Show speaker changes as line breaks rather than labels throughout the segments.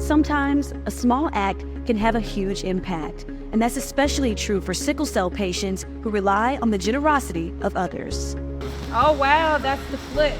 Sometimes a small act can have a huge impact, and that's especially true for sickle cell patients who rely on the generosity of others.
Oh wow, that's the flip.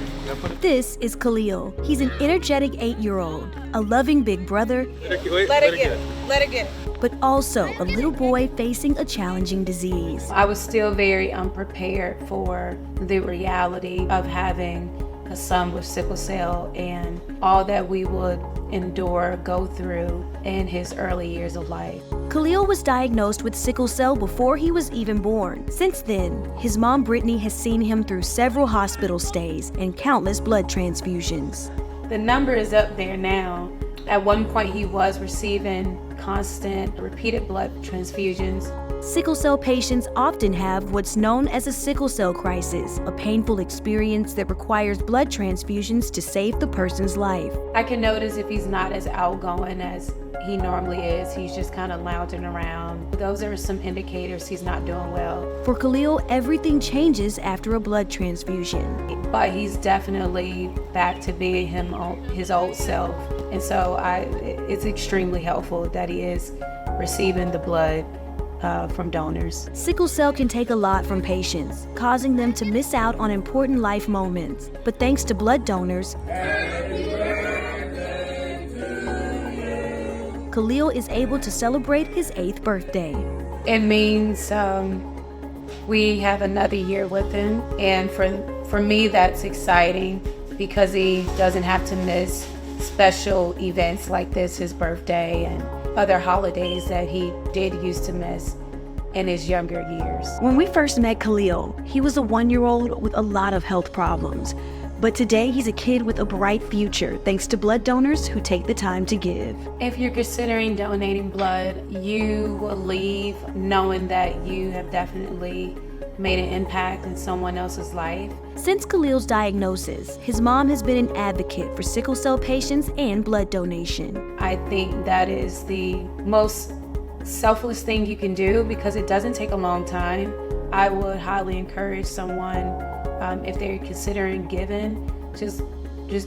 This is Khalil. He's an energetic 8-year-old, a loving big brother,
Let it get.
but also a little boy facing a challenging disease.
I was still very unprepared for the reality of having a son with sickle cell and all that we would endure, go through in his early years of life.
Khalil was diagnosed with sickle cell before he was even born. Since then, his mom Brittany has seen him through several hospital stays and countless blood transfusions.
The number is up there now. At one point, he was receiving constant, repeated blood transfusions.
Sickle cell patients often have what's known as a sickle cell crisis, a painful experience that requires blood transfusions to save the person's life.
I can notice if he's not as outgoing as he normally is. He's just kind of lounging around. Those are some indicators he's not doing well.
For Khalil, everything changes after a blood transfusion.
But he's definitely back to being his old self. And so it's extremely helpful that he is receiving the blood from donors.
Sickle cell can take a lot from patients, causing them to miss out on important life moments. But thanks to blood donors, Khalil is able to celebrate his 8th birthday.
It means we have another year with him. And for me, that's exciting because he doesn't have to miss special events like this, his birthday and other holidays that he did used to miss in his younger years.
When we first met Khalil, he was a 1-year-old with a lot of health problems. But today he's a kid with a bright future thanks to blood donors who take the time to give.
If you're considering donating blood, you will leave knowing that you have definitely made an impact in someone else's life.
Since Khalil's diagnosis, his mom has been an advocate for sickle cell patients and blood donation.
I think that is the most selfless thing you can do because it doesn't take a long time. I would highly encourage someone, if they're considering giving, just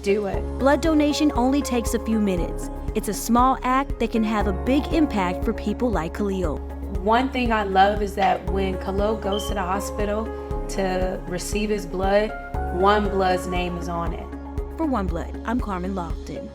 do it.
Blood donation only takes a few minutes. It's a small act that can have a big impact for people like Khalil.
One thing I love is that when Khalil goes to the hospital to receive his blood, OneBlood's name is on it.
For OneBlood, I'm Carmen Lofton.